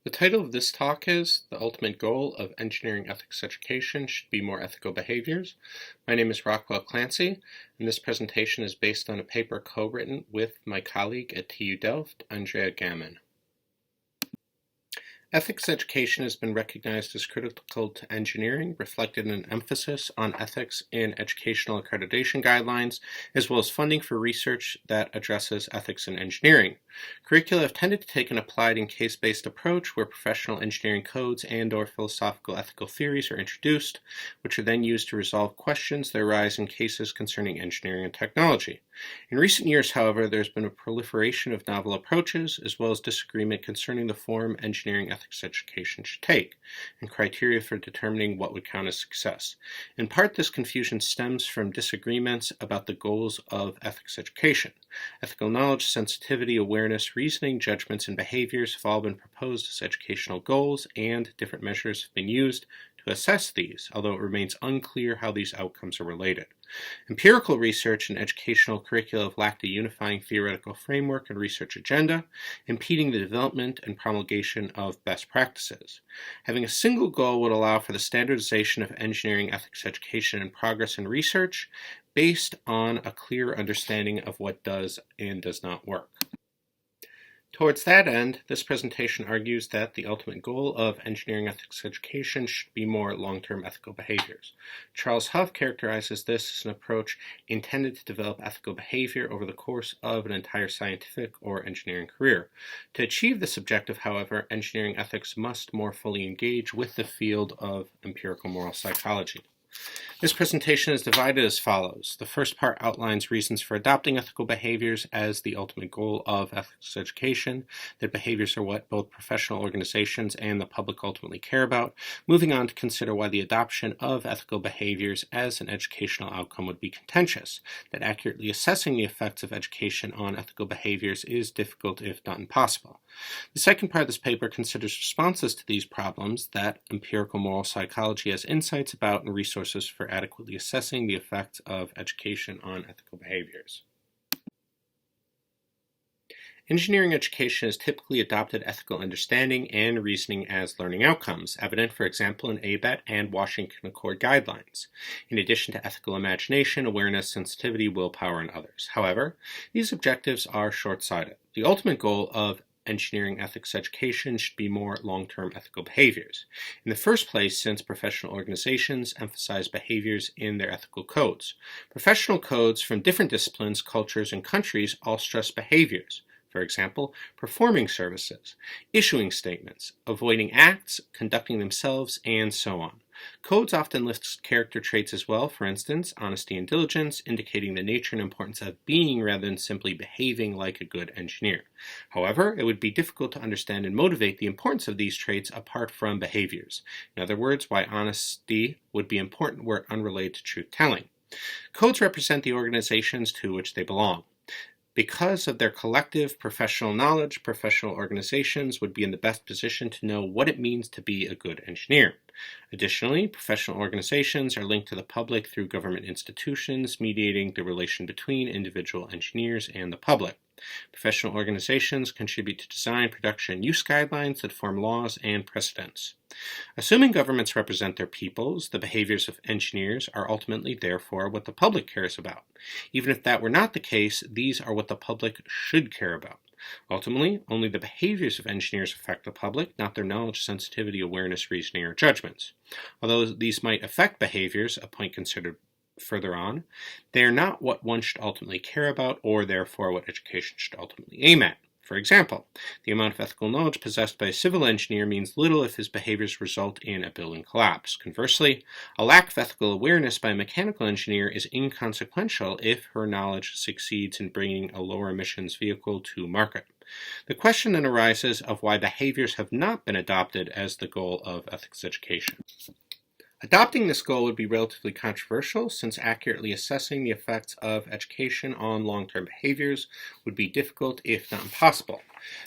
The title of this talk is The Ultimate Goal of Engineering Ethics Education Should Be More Ethical Behaviors. My name is Rockwell Clancy, and this presentation is based on a paper co-written with my colleague at TU Delft, Andrea Gammon. Ethics education has been recognized as critical to engineering, reflected in an emphasis on ethics in educational accreditation guidelines, as well as funding for research that addresses ethics in engineering. Curricula have tended to take an applied and case-based approach where professional engineering codes and/or philosophical ethical theories are introduced, which are then used to resolve questions that arise in cases concerning engineering and technology. In recent years, however, there's been a proliferation of novel approaches, as well as disagreement concerning the form engineering ethics education should take, and criteria for determining what would count as success. In part, this confusion stems from disagreements about the goals of ethics education. Ethical knowledge, sensitivity, awareness, reasoning, judgments, and behaviors have all been proposed as educational goals, and different measures have been used to assess these, although it remains unclear how these outcomes are related. Empirical research and educational curricula have lacked a unifying theoretical framework and research agenda, impeding the development and promulgation of best practices. Having a single goal would allow for the standardization of engineering ethics education and progress in research based on a clear understanding of what does and does not work. Towards that end, this presentation argues that the ultimate goal of engineering ethics education should be more long-term ethical behaviors. Charles Huff characterizes this as an approach intended to develop ethical behavior over the course of an entire scientific or engineering career. To achieve this objective, however, engineering ethics must more fully engage with the field of empirical moral psychology. This presentation is divided as follows. The first part outlines reasons for adopting ethical behaviors as the ultimate goal of ethics education, that behaviors are what both professional organizations and the public ultimately care about, moving on to consider why the adoption of ethical behaviors as an educational outcome would be contentious, that accurately assessing the effects of education on ethical behaviors is difficult if not impossible. The second part of this paper considers responses to these problems, that empirical moral psychology has insights about and resources for adequately assessing the effects of education on ethical behaviors. Engineering education has typically adopted ethical understanding and reasoning as learning outcomes, evident, for example, in ABET and Washington Accord guidelines, in addition to ethical imagination, awareness, sensitivity, willpower, and others. However, these objectives are short-sighted. The ultimate goal of engineering ethics education should be more long-term ethical behaviors. In the first place, since professional organizations emphasize behaviors in their ethical codes. Professional codes from different disciplines, cultures, and countries all stress behaviors. For example, performing services, issuing statements, avoiding acts, conducting themselves, and so on. Codes often list character traits as well, for instance, honesty and diligence, indicating the nature and importance of being rather than simply behaving like a good engineer. However, it would be difficult to understand and motivate the importance of these traits apart from behaviors. In other words, why honesty would be important were it unrelated to truth-telling. Codes represent the organizations to which they belong. Because of their collective professional knowledge, professional organizations would be in the best position to know what it means to be a good engineer. Additionally, professional organizations are linked to the public through government institutions, mediating the relation between individual engineers and the public. Professional organizations contribute to design, production, and use guidelines that form laws and precedents. Assuming governments represent their peoples, the behaviors of engineers are ultimately, therefore, what the public cares about. Even if that were not the case, these are what the public should care about. Ultimately, only the behaviors of engineers affect the public, not their knowledge, sensitivity, awareness, reasoning, or judgments. Although these might affect behaviors, a point considered further on, they are not what one should ultimately care about, or therefore what education should ultimately aim at. For example, the amount of ethical knowledge possessed by a civil engineer means little if his behaviors result in a building collapse. Conversely, a lack of ethical awareness by a mechanical engineer is inconsequential if her knowledge succeeds in bringing a lower emissions vehicle to market. The question then arises of why behaviors have not been adopted as the goal of ethics education. Adopting this goal would be relatively controversial, since accurately assessing the effects of education on long-term behaviors would be difficult, if not impossible.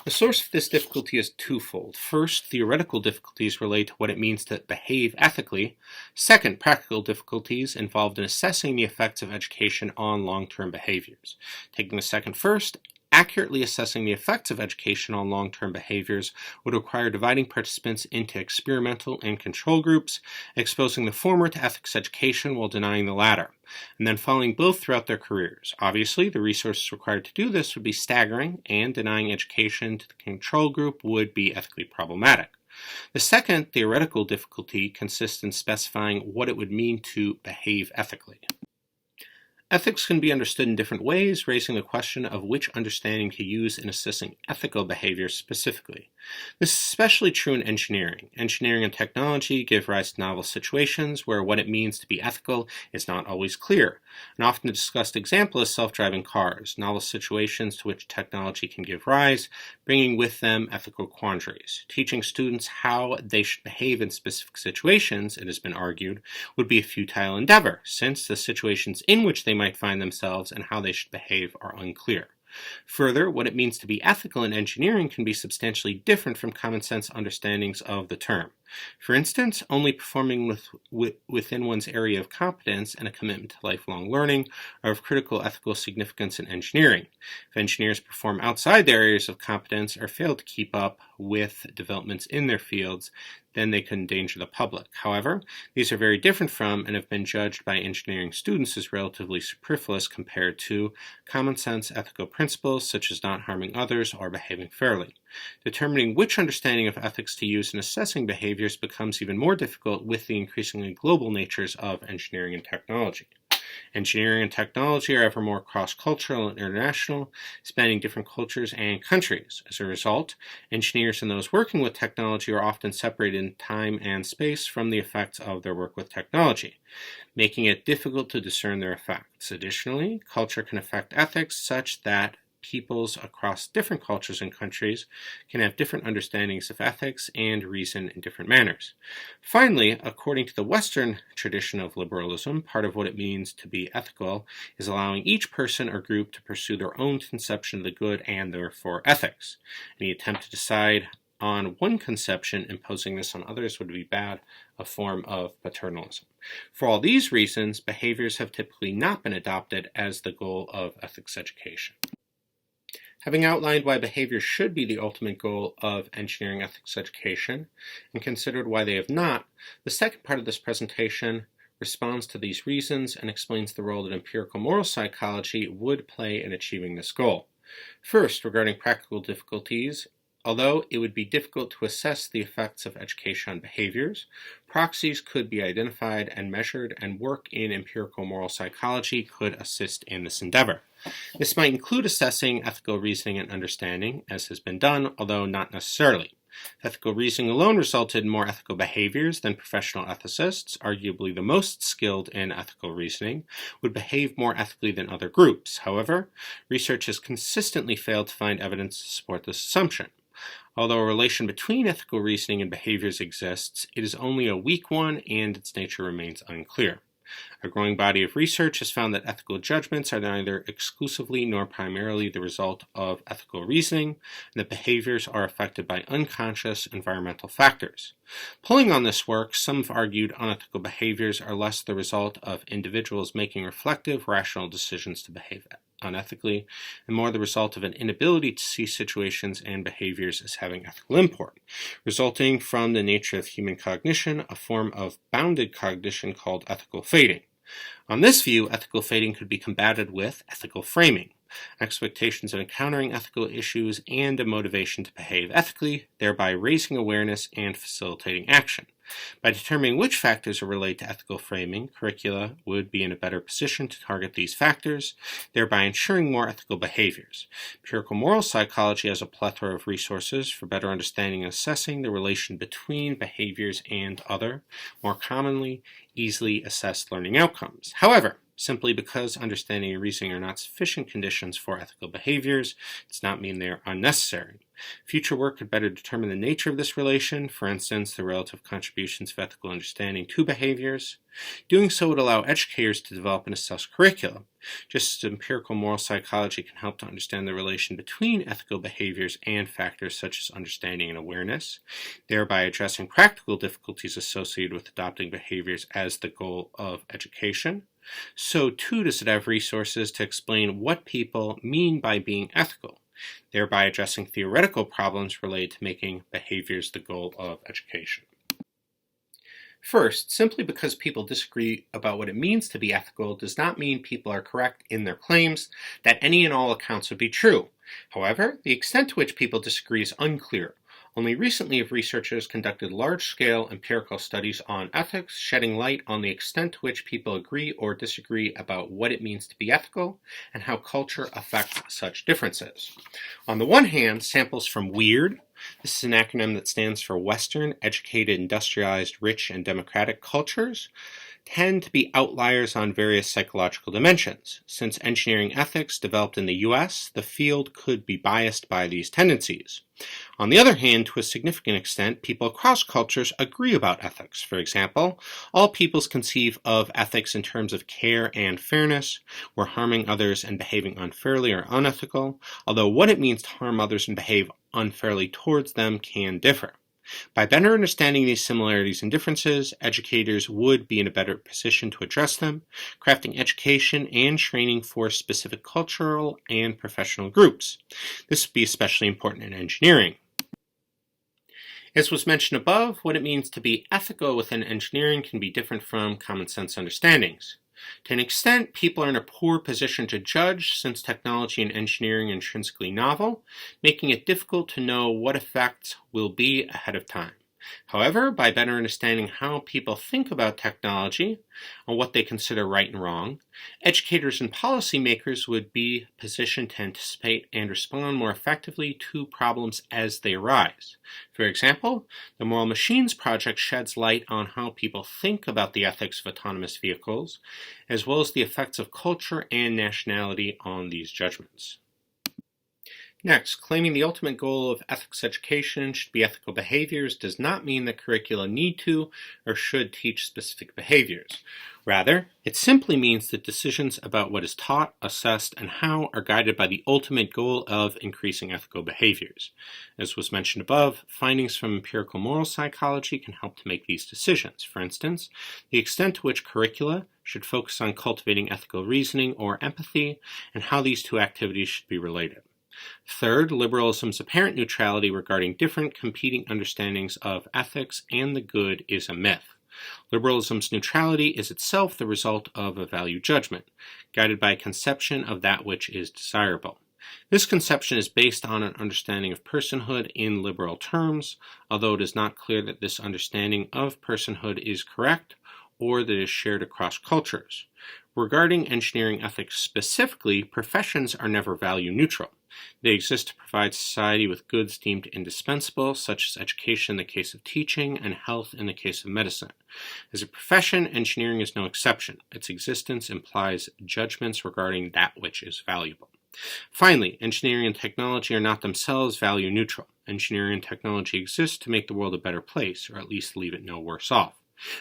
The source of this difficulty is twofold. First, theoretical difficulties relate to what it means to behave ethically. Second, practical difficulties involved in assessing the effects of education on long-term behaviors. Taking the second first, accurately assessing the effects of education on long-term behaviors would require dividing participants into experimental and control groups, exposing the former to ethics education while denying the latter, and then following both throughout their careers. Obviously, the resources required to do this would be staggering, and denying education to the control group would be ethically problematic. The second theoretical difficulty consists in specifying what it would mean to behave ethically. Ethics can be understood in different ways, raising the question of which understanding to use in assessing ethical behavior specifically. This is especially true in engineering. Engineering and technology give rise to novel situations where what it means to be ethical is not always clear. An often discussed example is self-driving cars, novel situations to which technology can give rise, bringing with them ethical quandaries. Teaching students how they should behave in specific situations, it has been argued, would be a futile endeavor, since the situations in which they might find themselves and how they should behave are unclear. Further, what it means to be ethical in engineering can be substantially different from common sense understandings of the term. For instance, only performing within one's area of competence and a commitment to lifelong learning are of critical ethical significance in engineering. If engineers perform outside their areas of competence or fail to keep up with developments in their fields, then they could endanger the public. However, these are very different from and have been judged by engineering students as relatively superfluous compared to common sense ethical principles such as not harming others or behaving fairly. Determining which understanding of ethics to use in assessing behaviors becomes even more difficult with the increasingly global natures of engineering and technology. Engineering and technology are ever more cross-cultural and international, spanning different cultures and countries. As a result, engineers and those working with technology are often separated in time and space from the effects of their work with technology, making it difficult to discern their effects. Additionally, culture can affect ethics such that peoples across different cultures and countries can have different understandings of ethics and reason in different manners. Finally, according to the Western tradition of liberalism, part of what it means to be ethical is allowing each person or group to pursue their own conception of the good and therefore ethics. Any attempt to decide on one conception, imposing this on others, would be bad, a form of paternalism. For all these reasons, behaviors have typically not been adopted as the goal of ethics education. Having outlined why behavior should be the ultimate goal of engineering ethics education, and considered why they have not, the second part of this presentation responds to these reasons and explains the role that empirical moral psychology would play in achieving this goal. First, regarding practical difficulties, although it would be difficult to assess the effects of education on behaviors, proxies could be identified and measured, and work in empirical moral psychology could assist in this endeavor. This might include assessing ethical reasoning and understanding, as has been done, although not necessarily. If ethical reasoning alone resulted in more ethical behaviors, then professional ethicists, arguably the most skilled in ethical reasoning, would behave more ethically than other groups. However, research has consistently failed to find evidence to support this assumption. Although a relation between ethical reasoning and behaviors exists, it is only a weak one and its nature remains unclear. A growing body of research has found that ethical judgments are neither exclusively nor primarily the result of ethical reasoning, and that behaviors are affected by unconscious environmental factors. Pulling on this work, some have argued unethical behaviors are less the result of individuals making reflective, rational decisions to behave unethically, and more the result of an inability to see situations and behaviors as having ethical import, resulting from the nature of human cognition, a form of bounded cognition called ethical fading. On this view, ethical fading could be combated with ethical framing, expectations of encountering ethical issues, and a motivation to behave ethically, thereby raising awareness and facilitating action. By determining which factors are related to ethical framing, curricula would be in a better position to target these factors, thereby ensuring more ethical behaviors. Empirical moral psychology has a plethora of resources for better understanding and assessing the relation between behaviors and other, more commonly, easily assessed learning outcomes. However, simply because understanding and reasoning are not sufficient conditions for ethical behaviors does not mean they are unnecessary. Future work could better determine the nature of this relation, for instance, the relative contributions of ethical understanding to behaviors. Doing so would allow educators to develop and assess curricula, just as empirical moral psychology can help to understand the relation between ethical behaviors and factors such as understanding and awareness, thereby addressing practical difficulties associated with adopting behaviors as the goal of education. So too does it have resources to explain what people mean by being ethical. thereby addressing theoretical problems related to making behaviors the goal of education. First, simply because people disagree about what it means to be ethical does not mean people are correct in their claims that any and all accounts would be true. However, the extent to which people disagree is unclear. Only recently have researchers conducted large-scale empirical studies on ethics, shedding light on the extent to which people agree or disagree about what it means to be ethical and how culture affects such differences. On the one hand, samples from WEIRD, this is an acronym that stands for Western, Educated, Industrialized, Rich, and Democratic Cultures, tend to be outliers on various psychological dimensions. Since engineering ethics developed in the US, the field could be biased by these tendencies. On the other hand, to a significant extent, people across cultures agree about ethics. For example, all peoples conceive of ethics in terms of care and fairness, where harming others and behaving unfairly are unethical, although what it means to harm others and behave unfairly towards them can differ. By better understanding these similarities and differences, educators would be in a better position to address them, crafting education and training for specific cultural and professional groups. This would be especially important in engineering. As was mentioned above, what it means to be ethical within engineering can be different from common sense understandings. To an extent, people are in a poor position to judge since technology and engineering are intrinsically novel, making it difficult to know what effects will be ahead of time. However, by better understanding how people think about technology and what they consider right and wrong, educators and policymakers would be positioned to anticipate and respond more effectively to problems as they arise. For example, the Moral Machines Project sheds light on how people think about the ethics of autonomous vehicles, as well as the effects of culture and nationality on these judgments. Next, claiming the ultimate goal of ethics education should be ethical behaviors does not mean that curricula need to or should teach specific behaviors. Rather, it simply means that decisions about what is taught, assessed, and how are guided by the ultimate goal of increasing ethical behaviors. As was mentioned above, findings from empirical moral psychology can help to make these decisions. For instance, the extent to which curricula should focus on cultivating ethical reasoning or empathy, and how these two activities should be related. Third, liberalism's apparent neutrality regarding different competing understandings of ethics and the good is a myth. Liberalism's neutrality is itself the result of a value judgment, guided by a conception of that which is desirable. This conception is based on an understanding of personhood in liberal terms, although it is not clear that this understanding of personhood is correct or that it is shared across cultures. Regarding engineering ethics specifically, professions are never value neutral. They exist to provide society with goods deemed indispensable, such as education in the case of teaching and health in the case of medicine. As a profession, engineering is no exception. Its existence implies judgments regarding that which is valuable. Finally, engineering and technology are not themselves value neutral. Engineering and technology exist to make the world a better place, or at least leave it no worse off.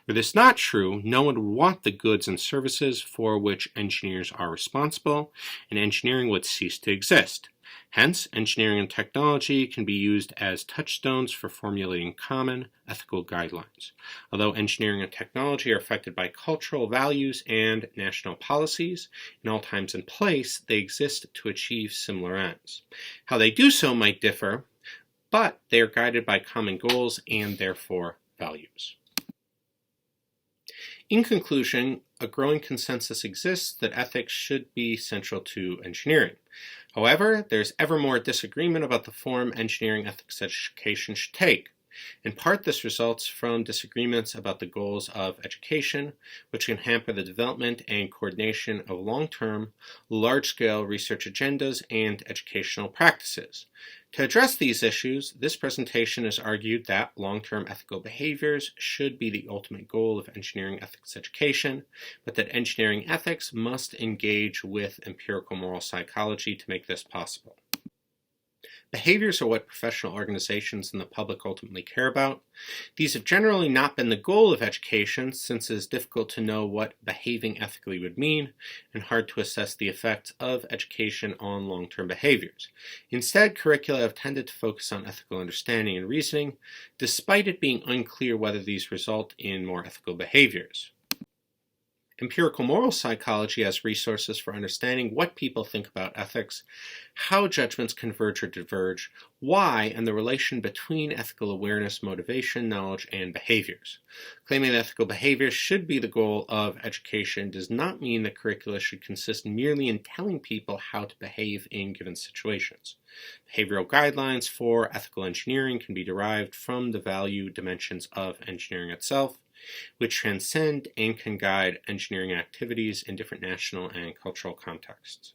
Were this not true, no one would want the goods and services for which engineers are responsible, and engineering would cease to exist. Hence, engineering and technology can be used as touchstones for formulating common ethical guidelines. Although engineering and technology are affected by cultural values and national policies, in all times and place, they exist to achieve similar ends. How they do so might differ, but they are guided by common goals and therefore values. In conclusion, a growing consensus exists that ethics should be central to engineering. However, there's ever more disagreement about the form engineering ethics education should take. In part, this results from disagreements about the goals of education, which can hamper the development and coordination of long-term, large-scale research agendas and educational practices. To address these issues, this presentation has argued that long-term ethical behaviors should be the ultimate goal of engineering ethics education, but that engineering ethics must engage with empirical moral psychology to make this possible. Behaviors are what professional organizations and the public ultimately care about. These have generally not been the goal of education, since it is difficult to know what behaving ethically would mean and hard to assess the effects of education on long-term behaviors. Instead, curricula have tended to focus on ethical understanding and reasoning, despite it being unclear whether these result in more ethical behaviors. Empirical moral psychology has resources for understanding what people think about ethics, how judgments converge or diverge, why, and the relation between ethical awareness, motivation, knowledge, and behaviors. Claiming that ethical behaviors should be the goal of education does not mean that curricula should consist merely in telling people how to behave in given situations. Behavioral guidelines for ethical engineering can be derived from the value dimensions of engineering itself, which transcend and can guide engineering activities in different national and cultural contexts.